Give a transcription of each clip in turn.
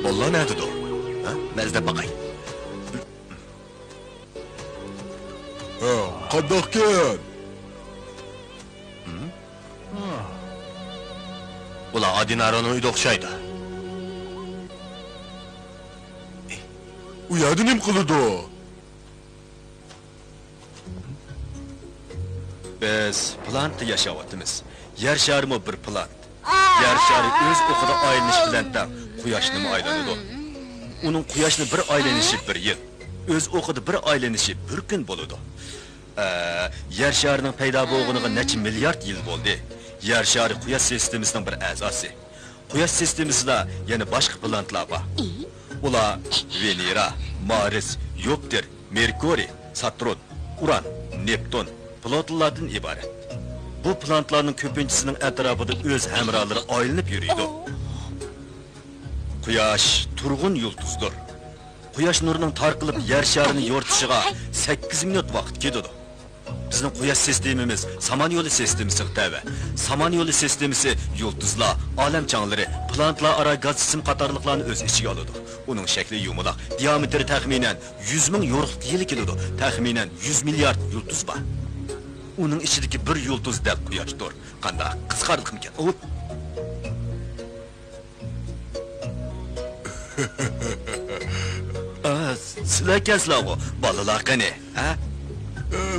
Vallahi nerede o? Ha? Nezde bakayım. Ha, qandoqkan? Ula Adinaro'nun uyda okşaydı. U yerda nim qiladi o? Biz plantda yaşavatımız. Yer şarımı bir plant. Yer şarı öz okuda aylanish bilan tang quyoshni aylanadi. Uning quyoshni bir aylanishi bir yil, öz okuda bir aylanishi bir kun bo'ladi. Yer sharining paydo bo'lganiga necha milliard yil bo'ldi. Yer shari quyosh sistemasining bir a'zosi. Quyosh sistemasida yana boshqa plantlar bor. Ular Venera, Mars, Yupiter, Merkuriy, Saturn, Uran, Neptun, Plutonlardan iborat. Bu plantlarning ko'pinchisining atrofida o'z hamrohlari aylanib yuradi. Quyosh turg'un yulduzdir. Quyosh nurining tarqalib yer sharini yo'rtishiga 8 minut vaqt ketadi. Bizning quyosh sistemamiz Samon yo'li sistemasiga tava. Samon yo'li sistemasi yulduzlar, olam changlari, plantlar aro gaz sim qatorliqlarni o'z ichiga oladi. Uning shakli yumuloq, diametri taxminan 100 ming yorug'lik yili keladi. Taxminan 100 milliard yulduz bor. Uning ichidagi bir yulduz dal quyoshdir. Qanday qisqarliqmikan? Sizlar ekansilar, bolalar qani, ha?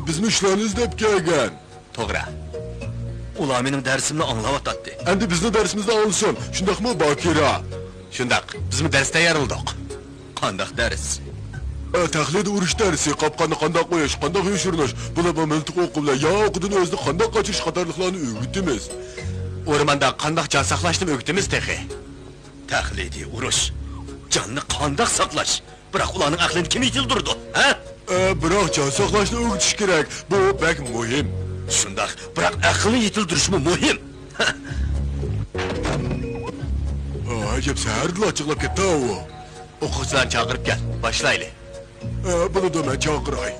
Bizmi ishlarni izlab kelgan. To'g'ri. Ular mening darsimni anglayotdi. Endi bizni darsimizni olsin. Shundaqmi, Bakira? Shundaq. Bizmi darsda yarildik. Qandaq dars? Tahlil urush darsi, qopqonni qanday qo'yish, qanday yo'shirinish, bular bu miltiq o'qiblar, yo o'qidini o'zini qanday qochirish qatorliqlarni o'rgatamiz. O'rmonda qanday jon saqlashni o'rgatamiz texi. Tahliliy urush. Jonni qanday saqlash? Biroq ularning aqlini kim yetildirdi, ha? Biroq jon saqlashni o'rgatish kerak. Bu bak muhim. Shundaq, biroq aqlni yetildirishmi muhim? Ajab, sahardlar chiqlab ketdi u. O'quvchilarni chaqirib kel, boshlaylik. Bunu da ben çağıray.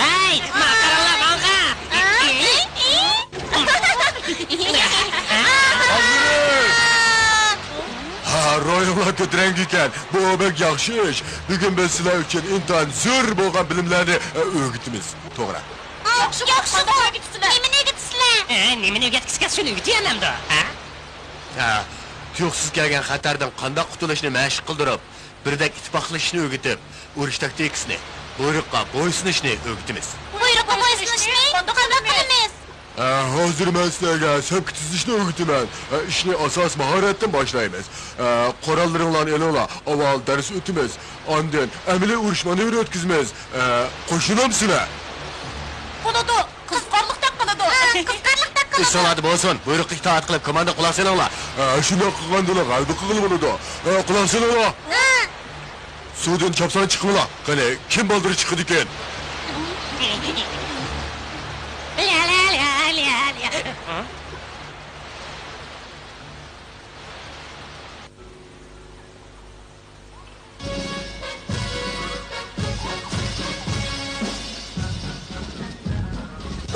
Hey, makarala banka. Ha, royallar kötürenk iken, bu bek yaxşı iş. Bugün ben sizler için intan zor bolgan bilimlerini öğütimiz. Toğra. Yaxşı o'rgitsizlar. Nimani o'rgatsizlar? Nimani o'rgatgisiga shuni o'rgatyapman-da, ha? Tuyuqsiz kelgan xatardan qanday qutulishni mashq qildirib, birdek ittifoqlashishni o'rgatib, urush taktikasini, buyruqqa bo'ysunishni o'rgatamiz. Buyruqqa bo'ysunishni qanday qilamiz? Hozir men sizlarga sepki tuzishni o'rgataman. Ishni asos mahoratdan boshlaymiz. Qorallaringlarni elinglar, avval dars o'tamiz. Ondan amaliy urush manevri o'tkazamiz. Qo'shilamsizlar? Bo'ladi. Qizqarliqdan qiladi. Qizqarliqdan qiladi. İşsaladi bo'lsin. Buyruqqa itoat qilib komanda quloq solinglar. Shunday qilgandilar, g'alba qilib bo'ladi. Quloq solinglar. Suvdan chopsan chiqinglar. Qani, kim boldiri chiqdi ekan?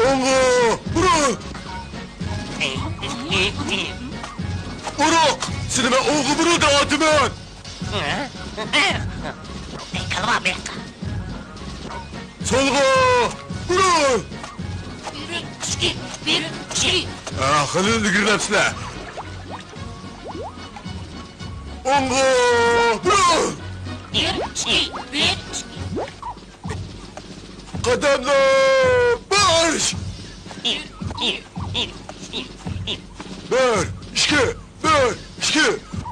Ongo! Burak! Burak! Seni ben ongo Burak dağıtım ben! Kalma bir. Solga! Burak! Bir. Halil girlepsine! Ongo! Burak! Bir. Kademle! Marş! Bir, iki, bir, iki, bir, iki, bir, iki, bir, iki, bir,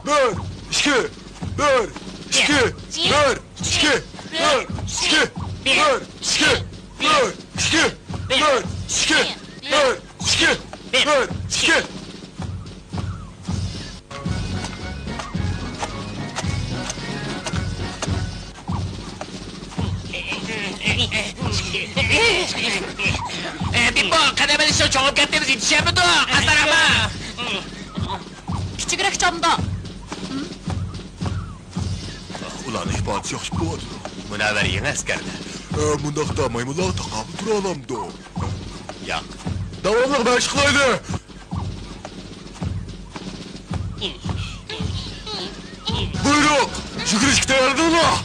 iki, bir, iki, bir, iki, bir, iki, bir, iki. Bimbo, kademeli şu çoğup gittiğimiz yetişemedi o, aslanama! Küçükrek camda. Ulan ihbat yaxşı bo'ladi. Münevver yeni askerdi. Bundaqda maymunlar taqabul tura olamdi. Yo'q. Davomli mashq qilaydi. Buyruq, yugurishga tayyordirlar.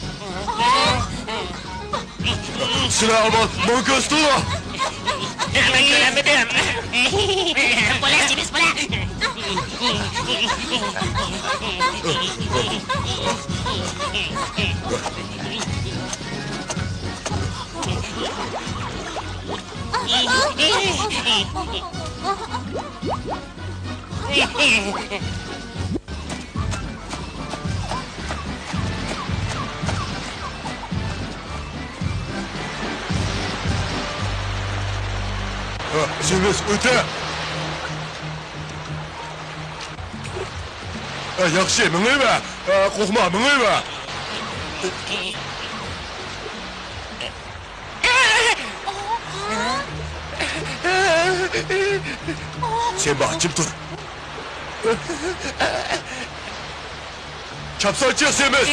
Sizlar avval monkostlar. Ben göremedim! Bulaşımız bula. Şimdi öte. Yaxşı, mingayma. Qo'rqma, mingayma. Sen bahçım dur. Çapsa çık Semiz.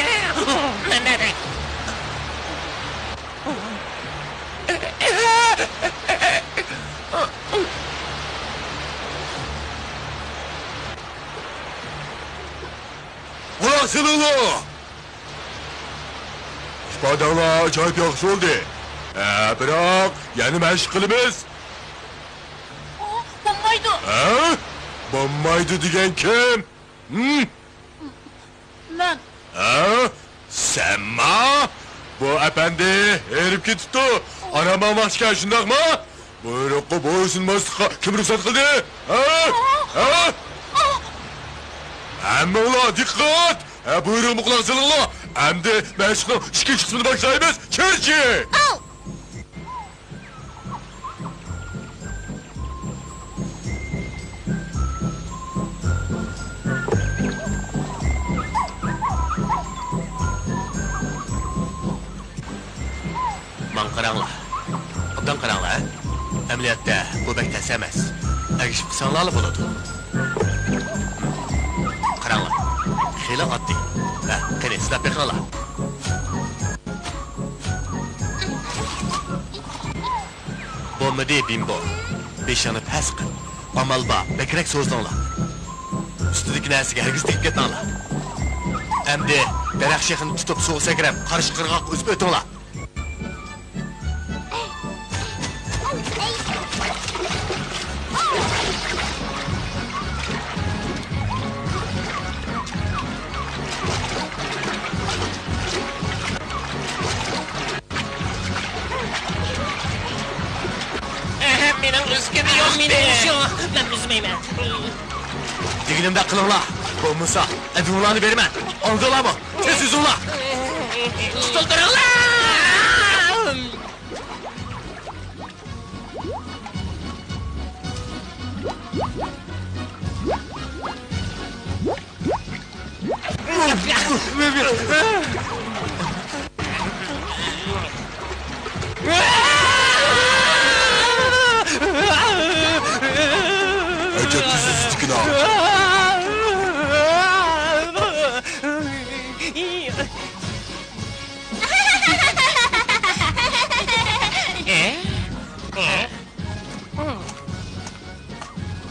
Ulan sınırlı. İfadağlar acayip yaxşı oldu. Bırak, yeni meşk qilimiz. Bombaydı. Bombaydı degan kim? Ben. Senma? Bu efendi herif ketipti. Anama maske şundaq mı? Buyruqqa bo'ysunmaslikqa kim ruxsat qildi? Hamma ular diqqat! Buyruqqa quloq solinglar. Endi mashqning ikkinchi qismini boshlaymiz. Kirchi! Man qaranglar. Obdan qaranglar. Amaliyotda bu bek tas emas. Agishib qilsanglar bo'ladi. Qaranglar. Xeyli oddiy. Qani sizlar beqinglar. Bo'lmadi bimbo. Beshani past qil. Amal bor. Bekrak so'zlanglar. Ustidagi narsaga hargiz tegib ketmanglar. Endi daraxt shexini tutib suv sakrab, qarshi qirg'oq o'zib o'tinglar. Meni Senin rızkını yok Şu, mu? ben üzmeyeyim. Diginimde kılınla. Olmasa edunlarını vermem. Andılar mı? Tez yüzünla. Tutuldurun lan! Edepsiz çıkın ha.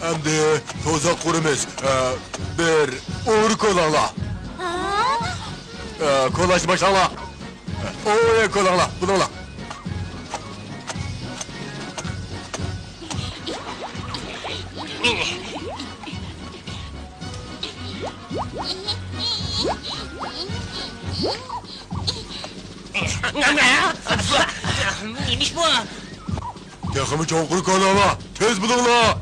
Endi tozak kurumuz. Bir uğur kolala. Kolaş başala. Oya kolala. Bunu ala. Neymiş bu? Yakımı çonkur kolala. Tez bunu ala.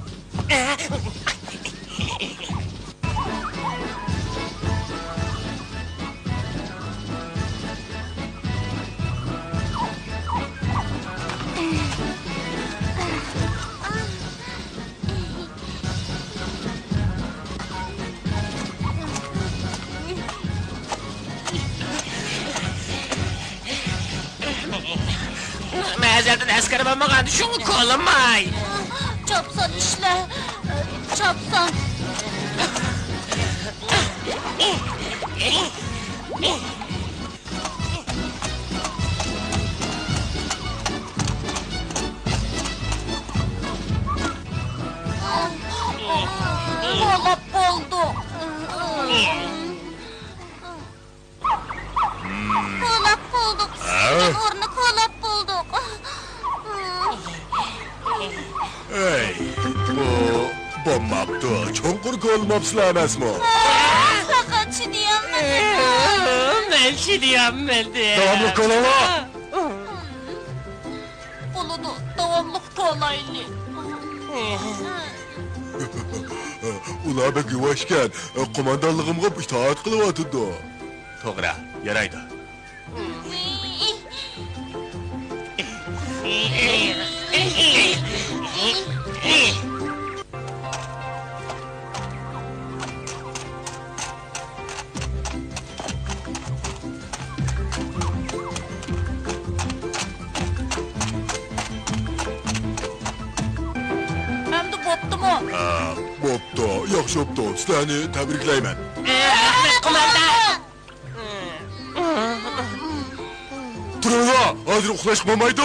Mezardan askarım ama kandı şunu kolumay. Çapsan işle. Çapsan. Kolap oldu. Kolap bulduk. Sizin ornu kolap bulduk. Ey, bu bombaptı. Çonkur kolmapsılar emas mı? Fakat şimdi yanmadı. Ben şimdi yanmadı. Devamlı kolala. Buludu devamlık kolaylı. Ula be güvaşken, komandanlığımga itaat kılıvatıdı. Toğra, yaraydı. Hem de koptu mu? Boptu, yaxşı optu. Sizlerni tebrikleymen. Rahmet kumandan. Durun ula, hazır uxlaş olmaydı.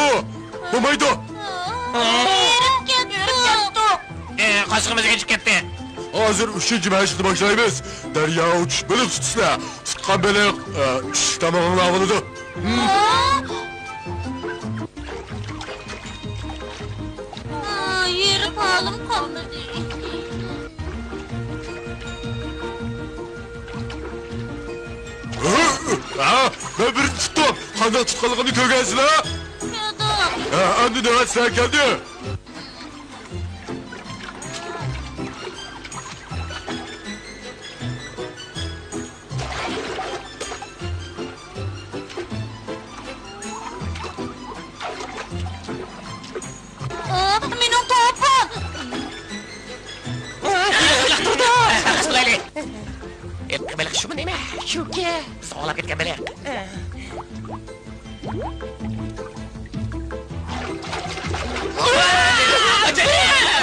Olmaydı. Yerim gitti. Kaşığımız geçip gitti. Hazır üçüncü meşgulü başlayımız. Derya uç, balık tutsla. Tutkan balık, tamamının avılıdı. Yerim halim kalmadı. Ben birini tuttum. Kandan tutkalığını kögensin ha. Yudum. Andı ne sen geldi. Benim topum. Sulayli. Balık şu mu değil mi? Şu ki. Soğulap gitken balık.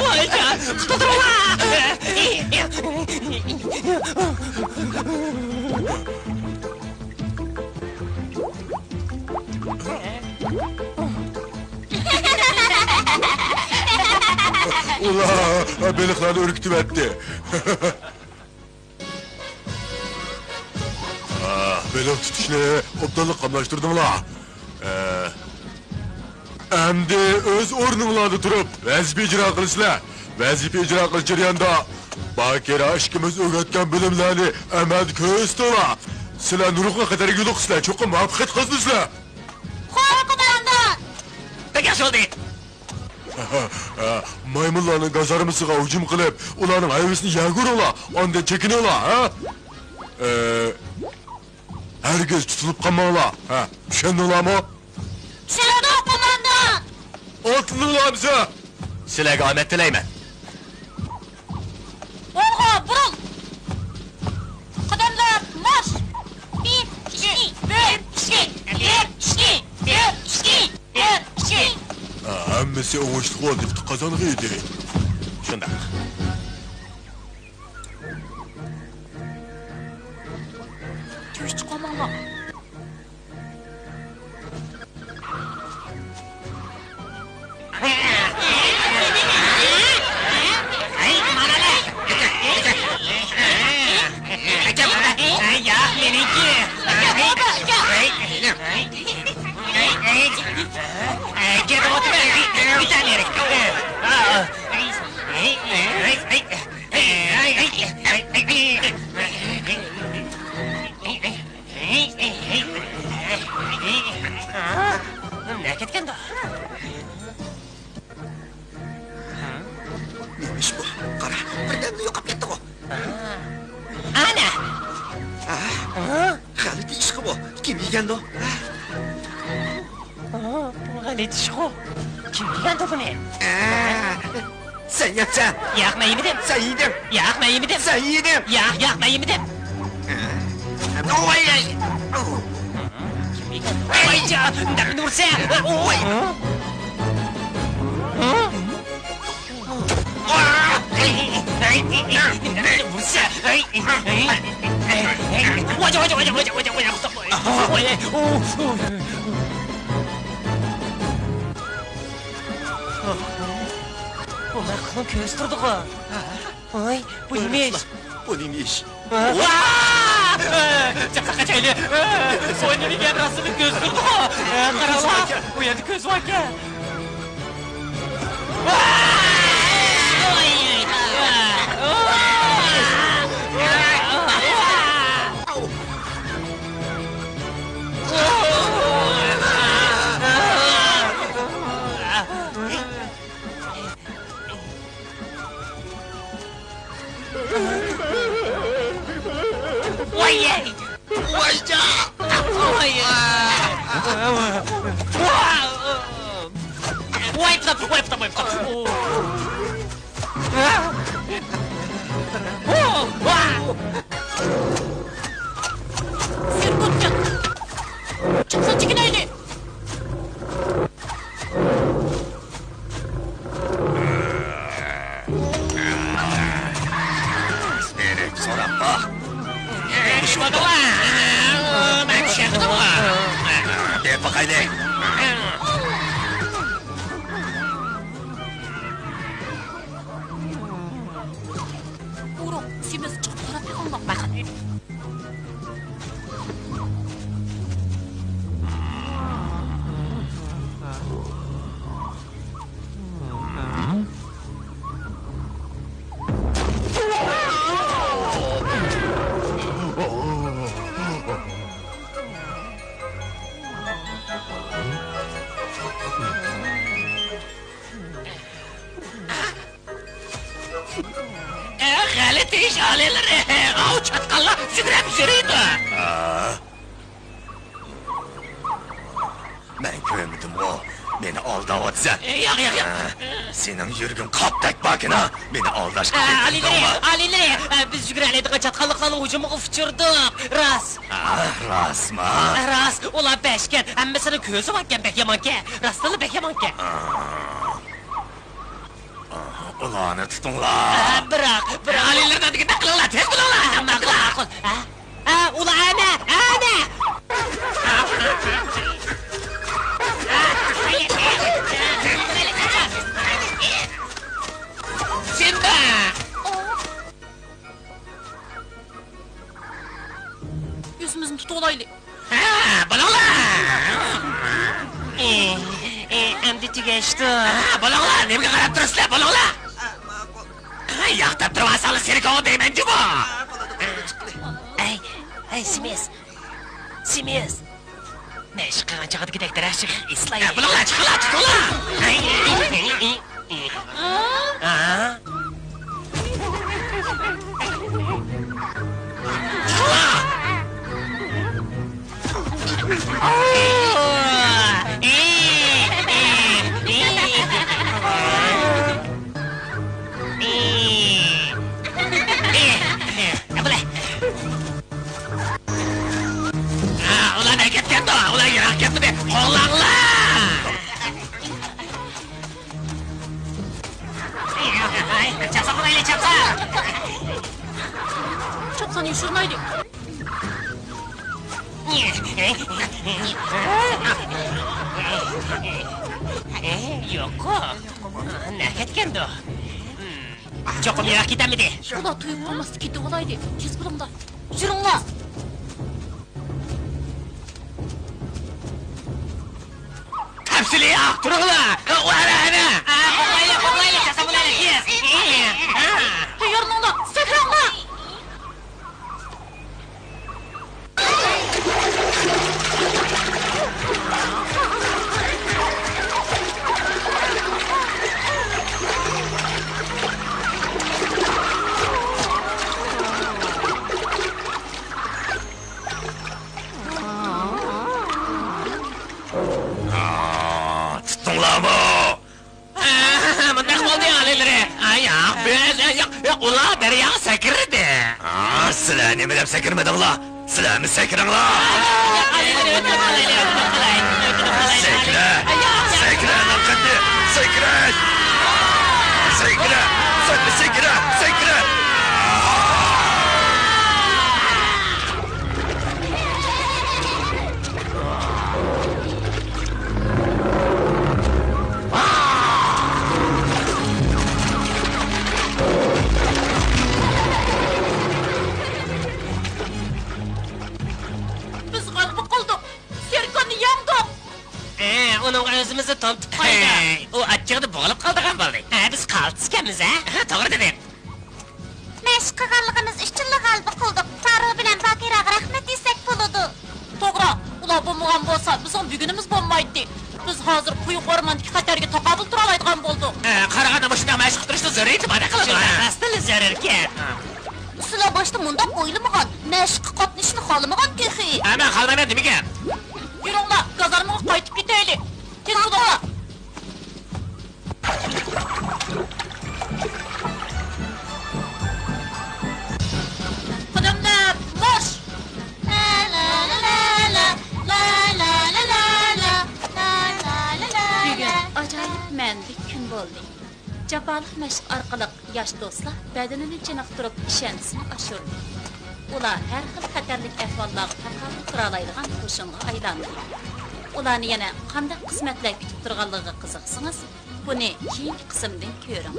Vay can, tutulun lan! Ula, balıklarını ürkütüp etti. Balık tutuşunu obdallık kamlaştırdım la. Endi öz ornunlarda turup vazife icra kılısılar. Vazife icra kılış jarayonda bakira aşkımız öğretken bilimlerini emel köz tola. Sizler nurukla kadar yolu kısılar, çok muvaffakiyet kazanırsılar. Koy kumandan. Peki oldu. Maymunlarning gazarmisiga hujum qilib, ularning hayvisini yagur ola, ondan chekin ola, ha? Herkes tutulup qolmanglar, ha? Tushundinglarmi? Tushundik, qo'mondon. Otlinglar bize. Sizlarga omad tilayman. Olg'a, burul. Qadamlar, marsh. 1, 2, 1, 2, 1, 2, 1, 2, 1, 2. Hammasi o'ngishli bo'ldi, bitta qozonga edi. Shunday. Tuşçu qo'mondon. Ne ketken de? Neymiş bu? Kara, birden yo'qolib ketdi bu. Ana! G'alati ish bu. Kim yegandi o? G'alit ish bu. Kim yegandi buni? Sen yapsan. Yo'q, men yemedim. Sen yedin. Yo'q, men yemedim. Sen yedin. Yo'q, men yemedim. Oy! Kim yegandi? Voyca, ndaqni ursa. Voy! Ular qilib ko'z turdi-ku. Voy, bu nima? Bu nima ish? Chaqqa qachayli. So'yniga rasmini ko'z turdi-ku. Qaranglar, bu yerda ko'z bor ekan. Voyca! Sirkut çık. Çıksın çıkın öyle. Berek so'rab baq. Ben çıktım. Deb baqaylik. Uğrum, simiz çıkıp taraf yıkılmak. Bakın. G'alat ish olaylar. Av chatqanlar sudrab yuriydi. Men ko'rmadim o. Meni aldayapsan. Yo'q. Sening yurgin qopdak bakina. Meni aldashga Alilay, biz yuguraydigan chatqanliklarning hujumiga uchirdik. Rasma. Ras, ular bashkan, hammasini ko'zi bakkan bek yamonka. Rastili bek yamonka. Ularni tutinglar. Biroq aliylardan deganda qilinglar, tez qilinglar. Maqul. Ular ana. Simba! Yüzümüzün tutu olaylı. Balonlar! Endi tugashdi. Balonlar, nimaga qarab turasizlar, balonlar? Yoqtab turmasangiz seni ko'v deyman-ku bu. Ay, Simiz. Men chiqqan chaqadagi daktarashik eslay. Balonlar, chiqinglar, tutinglar. Yo'q-ku. Ne ketgandi o? Cho'qim yiroq ketamidi? Ular to'yib qolmasdi, ketib olaydi. Tez bo'linglar. Yuringlar. Tafsili yo'q, turinglar. Ana. Qo'ylaylik, kasabulaylik. Yes. Yuringlar, sakranglar. Tutdinglarmi? Bunday bo'ldi alaylar. Yo'q, ular daryoga sakradi. Sizlar nima deb sakirmadinglar? Sizlarmi sakringlar? Sakra! Sakra naqaddi! Sakra! Sakra! Sakra! Biz g'alaba qildik. Serkonni yandik. Uning o'zimizni to'ntib qo'ydi. U achchig'ida bo'g'ilib qoldigan bo'ldi. Biz qaltiskanmiz, to'g'ri deding. Mashq qilganligimiz uchun g'alaba qildik. Farruh bilan Bakiraga rahmat desak bo'ladi. To'g'ri, ular bo'lmagan bo'lsa, bizning bugunimiz bo'lmaydi. Biz hozir quyuq o'rmondagi xatarga taqobil tura oladigan bo'ldik. Qaraganda shunday mashq qilishni zarur iboda qiladi. Asli zarurkan. Sizlar boshda mundaq o'ylamagan, mashqqa qatnashishni xohlamagan texi. Men xohlamayman demagan. Yuringlar, gazarmaga qaytib ketaylik. Tez bo'linglar. Qadamlar, marsh! La la la la la la la la la la la la la la. Bugun ajoyib manlik kun bo'ldi. Jafoliq mashq orqali yosh do'stlar badanini chiniqtirib ishonchisini oshirdi. Ular har xil xatarlik ahvollarga taqobil tura oladigan qo'shinga aylandi. Ularni yana qanday qismatlar kutib turganligiga qiziqsangiz, buni keyingi qismdan ko'ring.